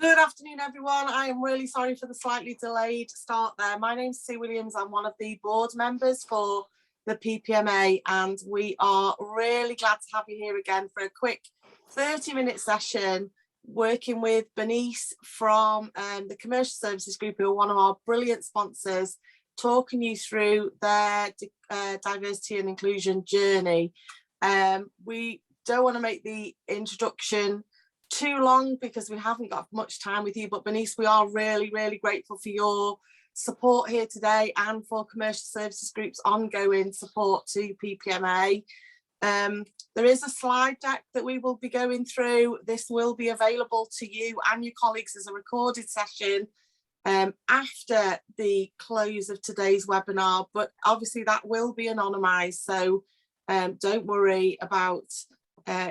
Good afternoon, everyone. I am really sorry for the slightly delayed start there. My name's Sue Williams. I'm one of the board members for the PPMA, and we are really glad to have you here again for a quick 30-minute session working with Bernice from the Commercial Services Group, who are one of our brilliant sponsors, talking you through their diversity and inclusion journey. We don't want to make the introduction too long because we haven't got much time with you, but Bernice, we are really grateful for your support here today and for Commercial Services Group's ongoing support to PPMA. There is a slide deck that we will be going through. This will be available to you and your colleagues as a recorded session after the close of today's webinar, but obviously that will be anonymised, so don't worry about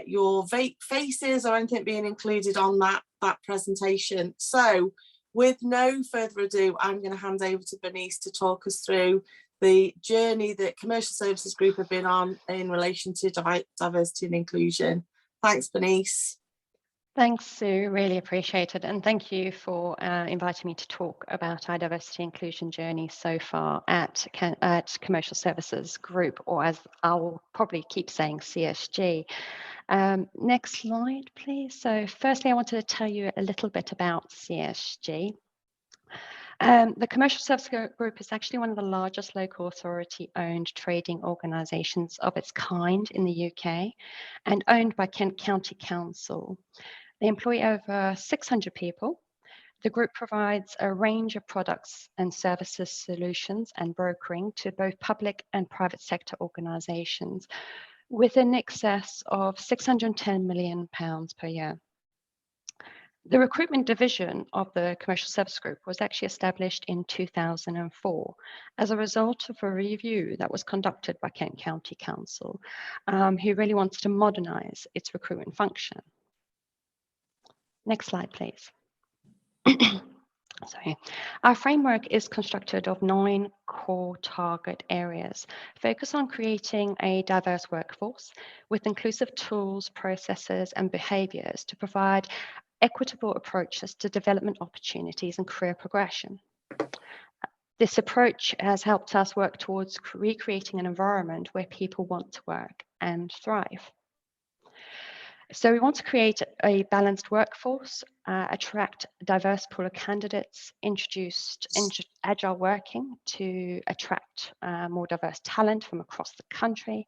your faces or anything being included on that presentation. So with no further ado, I'm going to hand over to Bernice to talk us through the journey that Commercial Services Group have been on in relation to diversity and inclusion. Thanks, Bernice. Thanks, Sue, really appreciate it. And thank you for inviting me to talk about our diversity inclusion journey so far at Commercial Services Group, or as I'll probably keep saying, CSG. Next slide, please. So firstly, I wanted to tell you a little bit about CSG. The Commercial Services Group is actually one of the largest local authority-owned trading organisations of its kind in the UK and owned by Kent County Council. They employ over 600 people. The group provides a range of products and services, solutions and brokering to both public and private sector organisations with an excess of £610 million per year. The recruitment division of the Commercial Services Group was actually established in 2004 as a result of a review that was conducted by Kent County Council, who really wants to modernise its recruitment function. Next slide, please. Sorry. Our framework is constructed of 9 core target areas, focused on creating a diverse workforce with inclusive tools, processes, and behaviours to provide equitable approaches to development opportunities and career progression. This approach has helped us work towards recreating an environment where people want to work and thrive. So we want to create a balanced workforce, attract a diverse pool of candidates, introduce agile working to attract more diverse talent from across the country.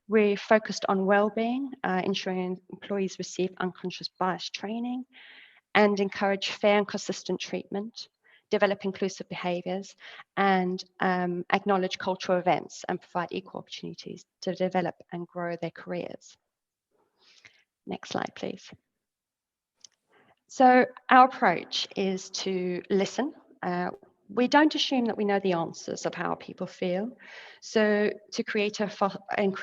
We're focused on well-being, ensuring employees receive unconscious bias training, and encourage fair and consistent treatment, develop inclusive behaviours, and acknowledge cultural events and provide equal opportunities to develop and grow their careers. Next slide, please. So our approach is to listen. We don't assume that we know the answers of how people feel. So to create an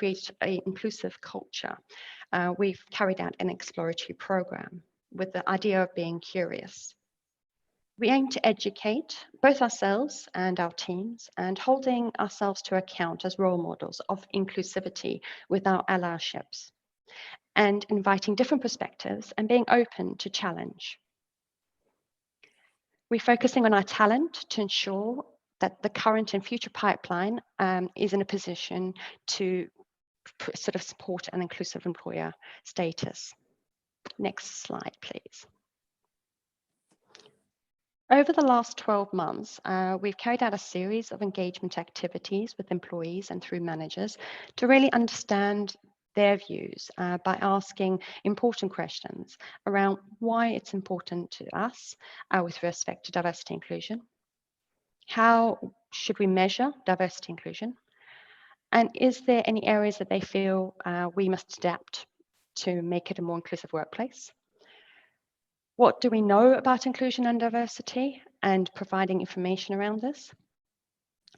inclusive culture, we've carried out an exploratory program with the idea of being curious. We aim to educate both ourselves and our teams, and holding ourselves to account as role models of inclusivity with our allyships, and inviting different perspectives and being open to challenge. We're focusing on our talent to ensure that the current and future pipeline is in a position to sort of support an inclusive employer status. Next slide, please. Over the last 12 months, we've carried out a series of engagement activities with employees and through managers to really understand their views by asking important questions around why it's important to us with respect to diversity inclusion. How should we measure diversity inclusion? And is there any areas that they feel we must adapt to make it a more inclusive workplace? What do we know about inclusion and diversity and providing information around this?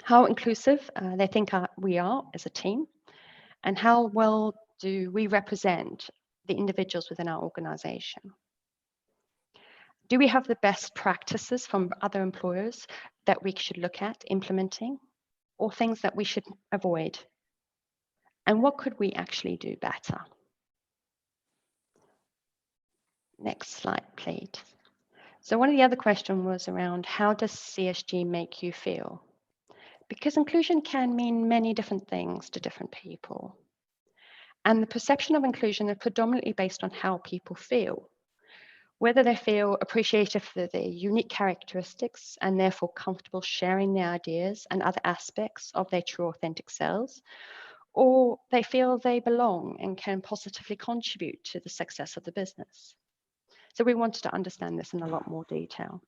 How inclusive they think we are as a team, and how well do we represent the individuals within our organization? Do we have the best practices from other employers that we should look at implementing, or things that we should avoid? And what could we actually do better? Next slide, please. So one of the other questions was around, how does CSG make you feel? Because inclusion can mean many different things to different people. And the perception of inclusion is predominantly based on how people feel, whether they feel appreciated for their unique characteristics and therefore comfortable sharing their ideas and other aspects of their true authentic selves, or they feel they belong and can positively contribute to the success of the business. So we wanted to understand this in a lot more detail.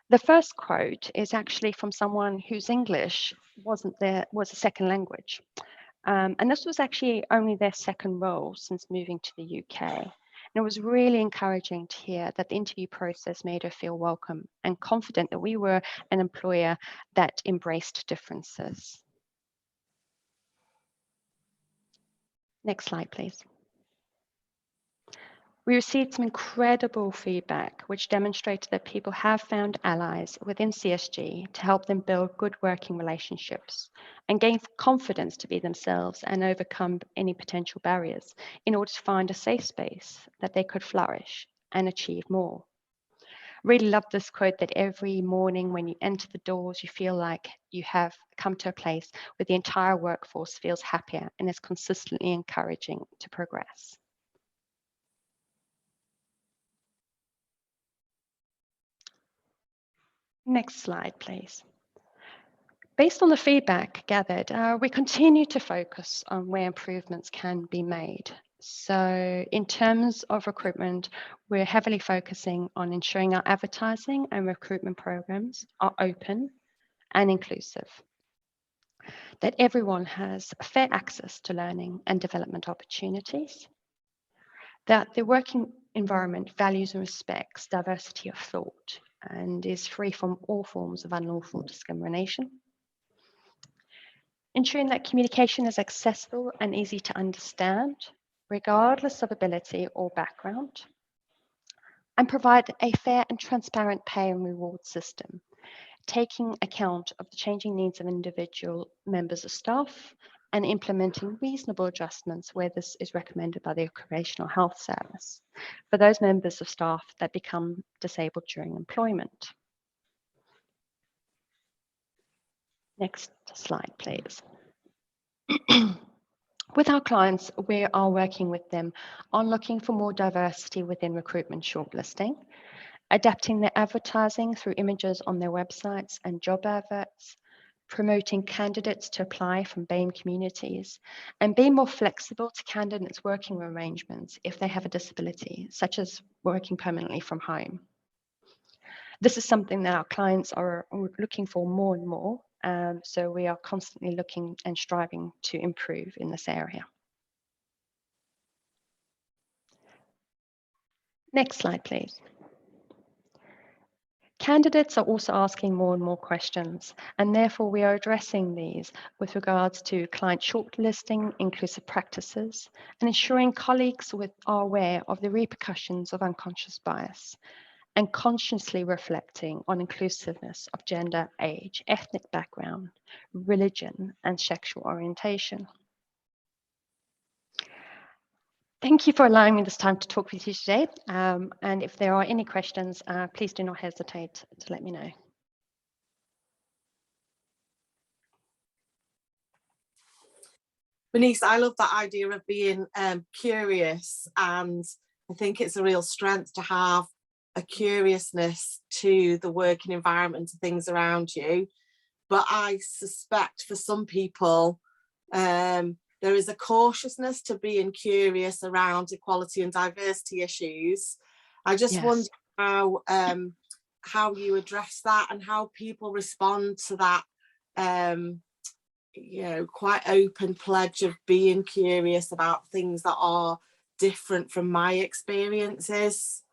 The first quote is actually from someone whose English was a second language. And this was actually only their second role since moving to the UK. And it was really encouraging to hear that the interview process made her feel welcome and confident that we were an employer that embraced differences. Next slide, please. We received some incredible feedback, which demonstrated that people have found allies within CSG to help them build good working relationships and gain confidence to be themselves and overcome any potential barriers in order to find a safe space that they could flourish and achieve more. Really love this quote, that every morning when you enter the doors, you feel like you have come to a place where the entire workforce feels happier and is consistently encouraging to progress. Next slide, please. Based on the feedback gathered, we continue to focus on where improvements can be made. So in terms of recruitment, we're heavily focusing on ensuring our advertising and recruitment programs are open and inclusive, that everyone has fair access to learning and development opportunities, that the working environment values and respects diversity of thought and is free from all forms of unlawful discrimination, ensuring that communication is accessible and easy to understand, regardless of ability or background, and provide a fair and transparent pay and reward system, taking account of the changing needs of individual members of staff and implementing reasonable adjustments where this is recommended by the Occupational Health Service for those members of staff that become disabled during employment. Next slide, please. With our clients, we are working with them on looking for more diversity within recruitment shortlisting, adapting their advertising through images on their websites and job adverts, promoting candidates to apply from BAME communities, and being more flexible to candidates' working arrangements if they have a disability, such as working permanently from home. This is something that our clients are looking for more and more. So we are constantly looking and striving to improve in this area. Next slide, please. Candidates are also asking more and more questions, and therefore we are addressing these with regards to client shortlisting, inclusive practices, and ensuring colleagues are aware of the repercussions of unconscious bias, and consciously reflecting on inclusiveness of gender, age, ethnic background, religion, and sexual orientation. Thank you for allowing me this time to talk with you today. And if there are any questions, please do not hesitate to let me know. Bernice, I love that idea of being curious, and I think it's a real strength to have a curiousness to the working environment and things around you. But I suspect for some people, there is a cautiousness to being curious around equality and diversity issues. I just wonder how you address that and how people respond to that, quite open pledge of being curious about things that are different from my experiences.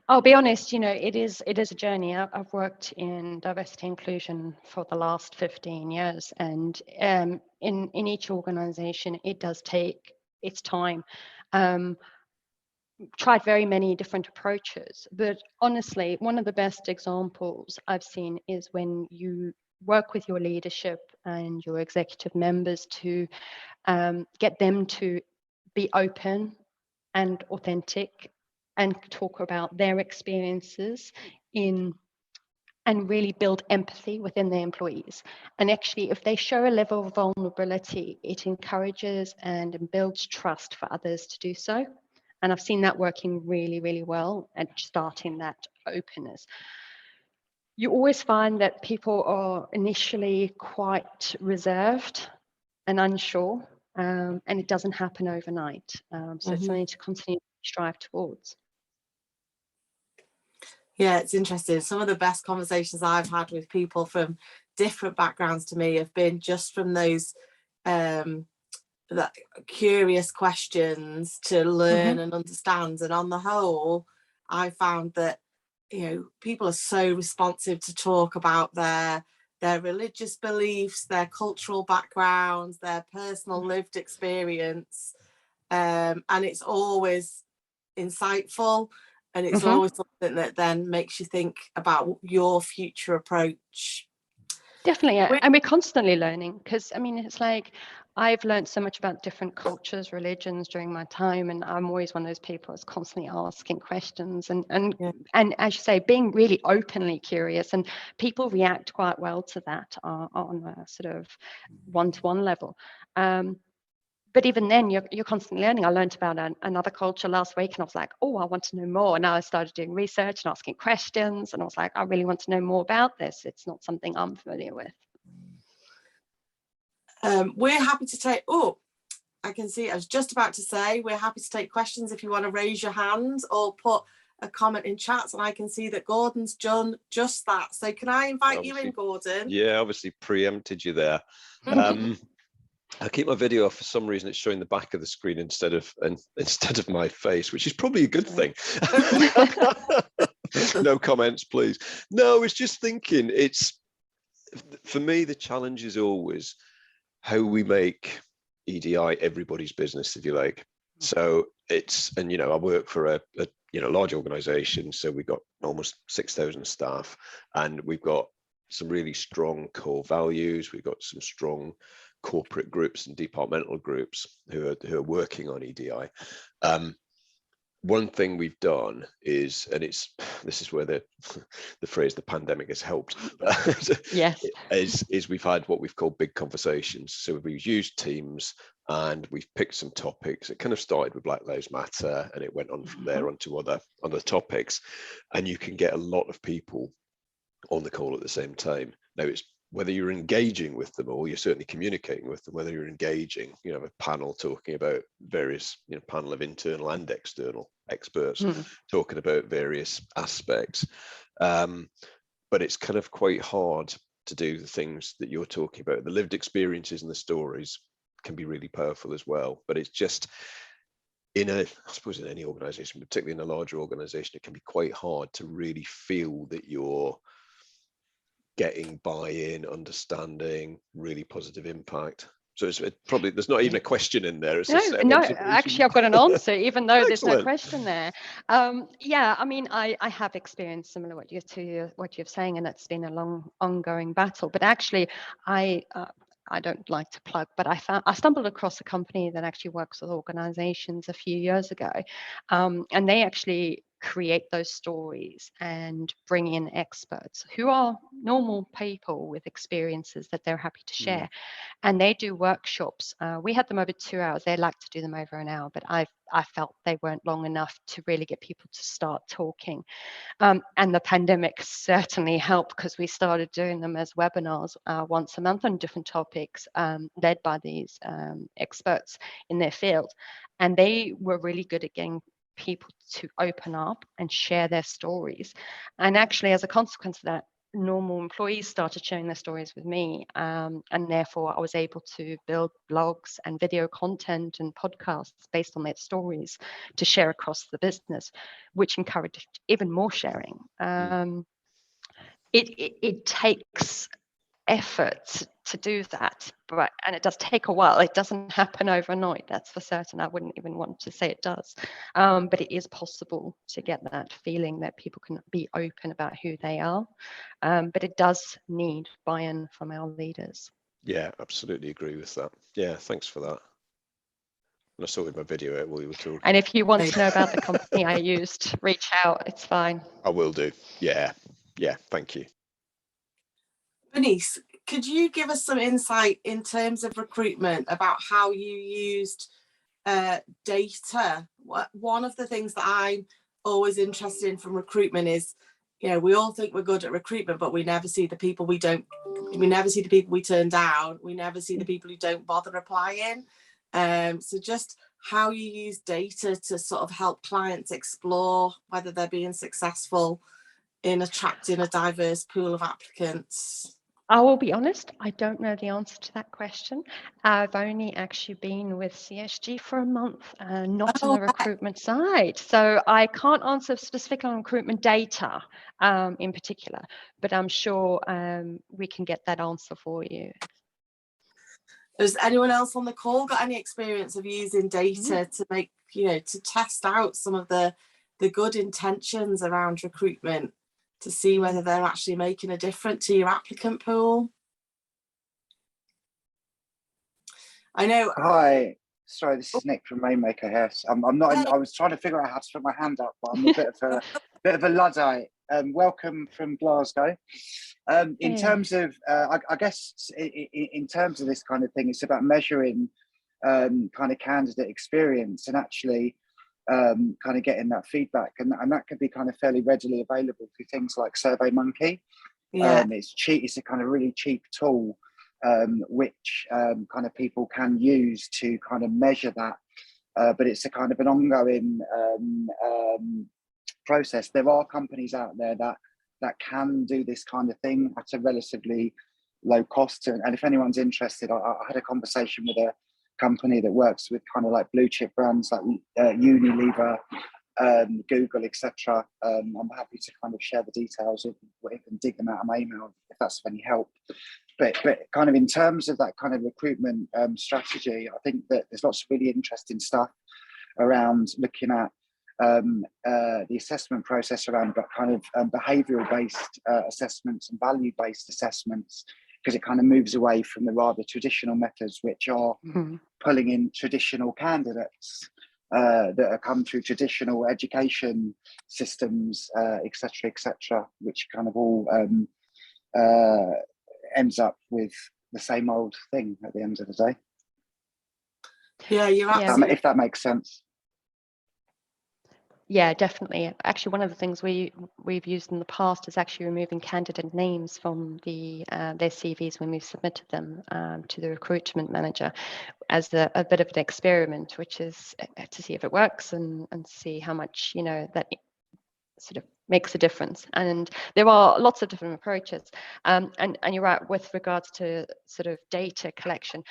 I'll be honest, it is a journey. I've worked in diversity inclusion for the last 15 years, and in each organization, it does take its time. Tried very many different approaches, but honestly, one of the best examples I've seen is when you work with your leadership and your executive members to get them to be open and authentic and talk about their experiences and really build empathy within their employees. And actually, if they show a level of vulnerability, it encourages and builds trust for others to do so. And I've seen that working really, really well at starting that openness. You always find that people are initially quite reserved and unsure, and it doesn't happen overnight. So it's something to continue to strive towards. Yeah, it's interesting. Some of the best conversations I've had with people from different backgrounds to me have been just from those that curious questions to learn and understand. And on the whole, I found that, you know, people are so responsive to talk about their religious beliefs, their cultural backgrounds, their personal lived experience, and it's always insightful. And it's always something that then makes you think about your future approach. Definitely. And we're constantly learning, because, I mean, it's like I've learned so much about different cultures, religions during my time. And I'm always one of those people that's constantly asking questions and as you say, being really openly curious. And people react quite well to that on a sort of one-to-one level. But even then, you're constantly learning. I learned about another culture last week, and I was like, oh, I want to know more. And now I started doing research and asking questions, and I was like, I really want to know more about this. It's not something I'm familiar with. We're happy to take, I can see, I was just about to say, we're happy to take questions if you want to raise your hand or put a comment in chats, and I can see that Gordon's done just that. So can I invite you in, Gordon? Yeah, obviously preempted you there. I keep my video off. For some reason, it's showing the back of the screen instead of my face, which is probably a good thing. No comments, please. No, I was just thinking, for me, the challenge is always how we make EDI everybody's business, if you like. So and I work for a large organization, so we've got almost 6,000 staff, and we've got some really strong core values. We've got some strong corporate groups and departmental groups who are working on EDI. One thing we've done is, and this is where the phrase "the pandemic" has helped. Yes, is we've had what we've called big conversations. So we've used Teams and we've picked some topics. It kind of started with Black Lives Matter, and it went on from there onto other topics. And you can get a lot of people on the call at the same time. Now, it's whether you're engaging with them or you're certainly communicating with them, whether you're engaging, a panel talking about various, panel of internal and external experts talking about various aspects. But it's kind of quite hard to do the things that you're talking about. The lived experiences and the stories can be really powerful as well. But it's just, I suppose in any organization, particularly in a larger organization, it can be quite hard to really feel that you're getting buy-in, understanding, really positive impact. So it's probably, there's not even a question in there. It's no, actually, I've got an answer, even though there's no question there. Yeah, I mean, I have experienced similar what you're saying, and it's been a long, ongoing battle. But actually, I don't like to plug, but I stumbled across a company that actually works with organizations a few years ago, and they actually create those stories and bring in experts who are normal people with experiences that they're happy to share. And they do workshops. We had them over 2 hours. They like to do them over an hour, but I felt they weren't long enough to really get people to start talking. And the pandemic certainly helped, because we started doing them as webinars once a month on different topics, led by these experts in their field. And they were really good at getting people to open up and share their stories. And actually, as a consequence of that, normal employees started sharing their stories with me, and therefore I was able to build blogs and video content and podcasts based on their stories to share across the business, which encouraged even more sharing. It takes effort to do that, and it does take a while. It doesn't happen overnight, that's for certain. I wouldn't even want to say it does, but it is possible to get that feeling that people can be open about who they are, but it does need buy-in from our leaders. Yeah, absolutely agree with that. Yeah, thanks for that. And I sorted my video out while you were talking. And if you want to know about the company I used, reach out. It's fine. I will do. Yeah. Thank you. Bernice, could you give us some insight in terms of recruitment about how you used data? One of the things that I'm always interested in from recruitment is, we all think we're good at recruitment, but we never see the people we turn down. We never see the people who don't bother applying. So just how you use data to sort of help clients explore whether they're being successful in attracting a diverse pool of applicants. I will be honest, I don't know the answer to that question. I've only actually been with CSG for a month, not on the recruitment side. So I can't answer specifically on recruitment data in particular, but I'm sure we can get that answer for you. Has anyone else on the call got any experience of using data to make, to test out some of the good intentions around recruitment, to see whether they're actually making a difference to your applicant pool? I know. Hi, sorry, this is Nick from Rainmaker here. I'm not. I was trying to figure out how to put my hand up, but I'm a bit of a Luddite. Welcome from Glasgow. In terms of, I guess, in terms of this kind of thing, it's about measuring kind of candidate experience and actually kind of getting that feedback, and that can be kind of fairly readily available through things like SurveyMonkey. It's cheap. It's a kind of really cheap tool which kind of people can use to kind of measure that, but it's a kind of an ongoing process. There are companies out there that can do this kind of thing at a relatively low cost, and if anyone's interested, I had a conversation with a company that works with kind of like blue chip brands like Unilever, Google, etc. I'm happy to kind of share the details of and dig them out of my email if that's of any help. But kind of in terms of that kind of recruitment strategy, I think that there's lots of really interesting stuff around looking at the assessment process around kind of behavioural based assessments and value based assessments, because it kind of moves away from the rather traditional methods, which are pulling in traditional candidates that have come through traditional education systems, etc., which kind of all ends up with the same old thing at the end of the day. Yeah, you're absolutely. If that makes sense. Yeah, definitely. Actually, one of the things we've used in the past is actually removing candidate names from their CVs when we've submitted them to the recruitment manager as a bit of an experiment, which is to see if it works and see how much that sort of makes a difference. And there are lots of different approaches. And you're right with regards to sort of data collection.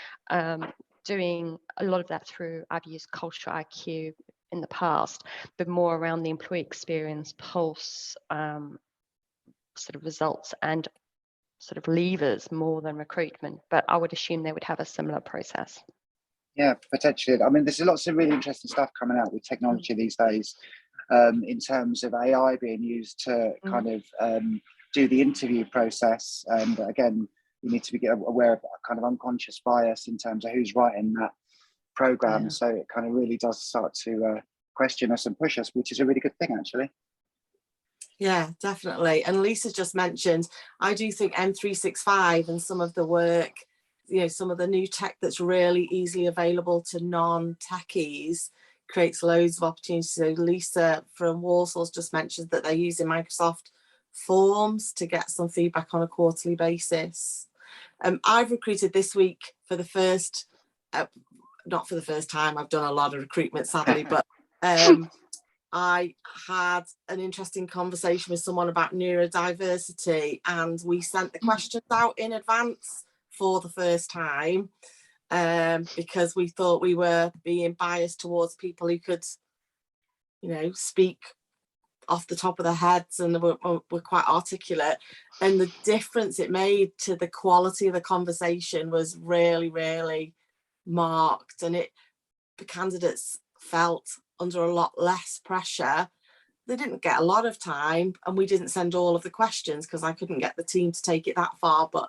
Doing a lot of that through, I've used Culture IQ in the past, but more around the employee experience, pulse sort of results and sort of levers more than recruitment. But I would assume they would have a similar process. Yeah, potentially. I mean, there's lots of really interesting stuff coming out with technology these days, in terms of AI being used to kind of do the interview process. And again, you need to be aware of kind of unconscious bias in terms of who's writing that program. Yeah. So it kind of really does start to question us and push us, which is a really good thing, actually. Yeah, definitely. And Lisa just mentioned, I do think M365 and some of the work, some of the new tech that's really easily available to non-techies creates loads of opportunities. So Lisa from Warsaw's just mentioned that they're using Microsoft Forms to get some feedback on a quarterly basis. I've recruited this week for the first, not for the first time, I've done a lot of recruitment sadly, but I had an interesting conversation with someone about neurodiversity, and we sent the questions out in advance for the first time because we thought we were being biased towards people who could, speak off the top of their heads and were quite articulate. And the difference it made to the quality of the conversation was really, really marked. And the candidates felt under a lot less pressure. They didn't get a lot of time, and we didn't send all of the questions because I couldn't get the team to take it that far, but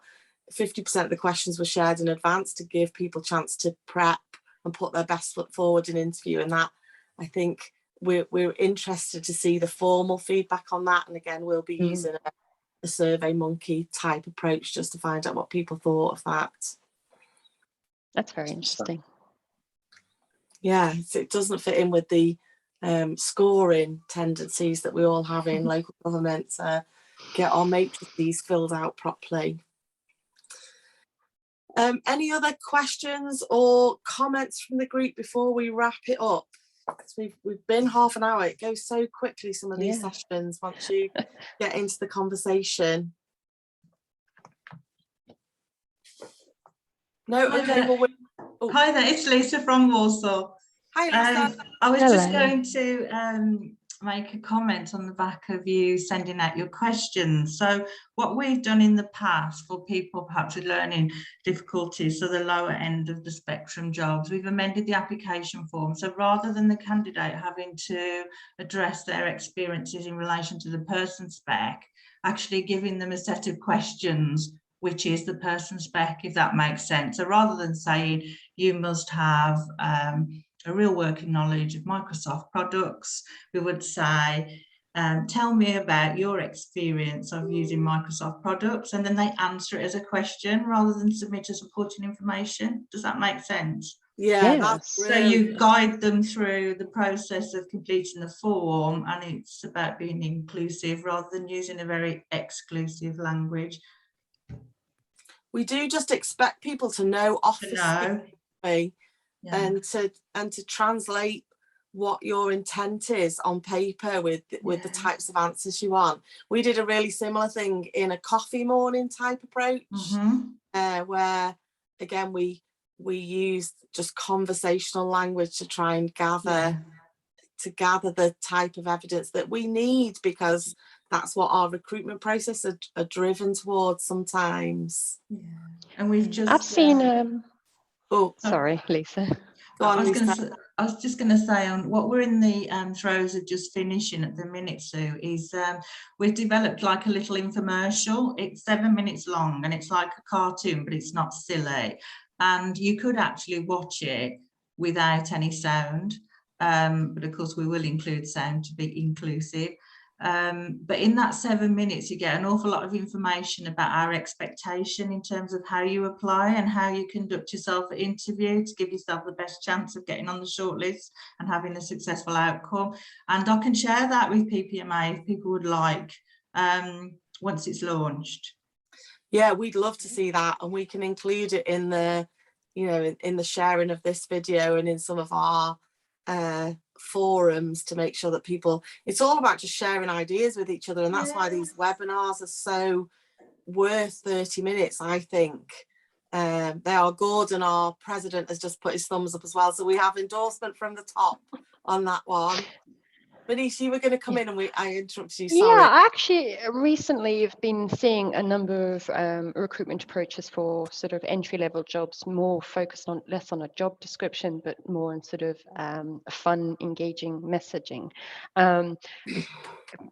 50% of the questions were shared in advance to give people a chance to prep and put their best foot forward in interview. And that, I think, we're interested to see the formal feedback on that. And again, we'll be using a Survey Monkey type approach just to find out what people thought of that. That's very interesting. Yeah, it doesn't fit in with the scoring tendencies that we all have in local government to get our matrices filled out properly. Any other questions or comments from the group before we wrap it up? We've been half an hour. It goes so quickly, some of these sessions, once you get into the conversation. No, okay, well, Hi there, it's Lisa from Warsaw. Hi, Lisa. I was Hello. just going to make a comment on the back of you sending out your questions. So what we've done in the past for people perhaps with learning difficulties, so the lower end of the spectrum jobs, we've amended the application form. So rather than the candidate having to address their experiences in relation to the person spec, actually giving them a set of questions, which is the person spec, if that makes sense. So rather than saying you must have a real working knowledge of Microsoft products, we would say, tell me about your experience of using Microsoft products, and then they answer it as a question rather than submit as supporting information. Does that make sense? Yeah, Yes. that's So really you guide them through the process of completing the form, and it's about being inclusive rather than using a very exclusive language. we do just expect people to know Office way, and to translate what your intent is on paper with the types of answers you want. We did a really similar thing in a coffee morning type approach, where again we used just conversational language to try and gather the type of evidence that we need, because that's what our recruitment process are driven towards sometimes. And we've just I've seen sorry, Lisa. I was just going to say, on what we're in the throes of just finishing at the minute, Sue, is we've developed like a little infomercial. It's 7 minutes long and it's like a cartoon, but it's not silly. And you could actually watch it without any sound. But of course, we will include sound to be inclusive. But in that 7 minutes, you get an awful lot of information about our expectation in terms of how you apply and how you conduct yourself at interview to give yourself the best chance of getting on the shortlist and having a successful outcome. And I can share that with PPMA if people would like, once it's launched. Yeah, we'd love to see that, and we can include it in the, in the sharing of this video and in some of our forums to make sure that people, it's all about just sharing ideas with each other, and that's why these webinars are so worth 30 minutes, I think. They are. Gordon, our president, has just put his thumbs up as well, so we have endorsement from the top on that one. Bernice, you were going to come in and I interrupted you, sorry. Yeah, actually recently you've been seeing a number of recruitment approaches for sort of entry-level jobs, more focused on less on a job description, but more on sort of fun, engaging messaging.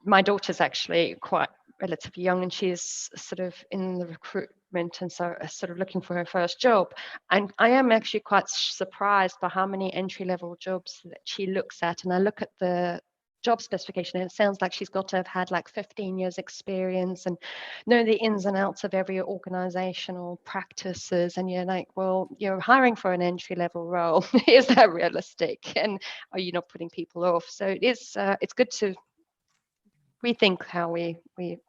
My daughter's actually quite relatively young, and she's sort of in the recruitment and so sort of looking for her first job. And I am actually quite surprised by how many entry-level jobs that she looks at. And I look at the job specification and it sounds like she's got to have had like 15 years experience and know the ins and outs of every organizational practices. And you're like, well, you're hiring for an entry-level role. Is that realistic? And are you not putting people off? So it's good to rethink how we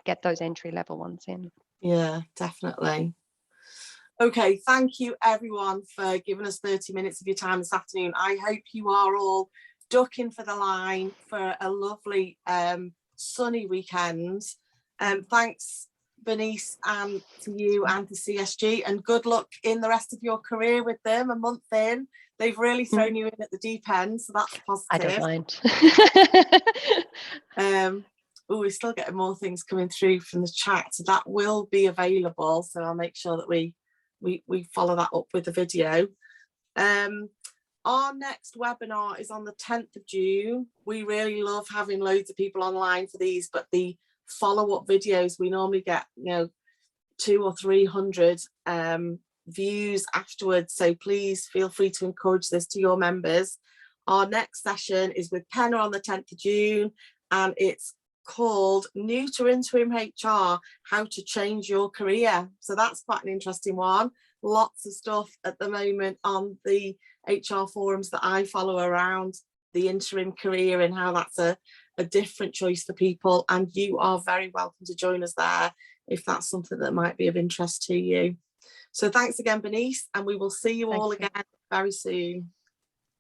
get those entry-level ones in. Yeah, definitely. Okay, thank you everyone for giving us 30 minutes of your time this afternoon. I hope you are all ducking for the line for a lovely sunny weekend. Thanks, Bernice, and to you and to CSG, and good luck in the rest of your career with them. A month in, they've really thrown you in at the deep end, so that's positive. I don't mind. Oh, we're still getting more things coming through from the chat, so that will be available, so I'll make sure that we follow that up with the video. Our next webinar is on the 10th of June. We really love having loads of people online for these, but the follow-up videos, we normally get 200 or 300 views afterwards. So please feel free to encourage this to your members. Our next session is with Penna on the 10th of June, and it's called New to Interim HR, How to Change Your Career. So that's quite an interesting one. Lots of stuff at the moment on the HR forums that I follow around the interim career and how that's a different choice for people. And you are very welcome to join us there if that's something that might be of interest to you. So thanks again, Bernice, and we will see you all again very soon.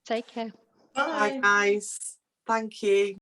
Take care. Bye, guys. Thank you.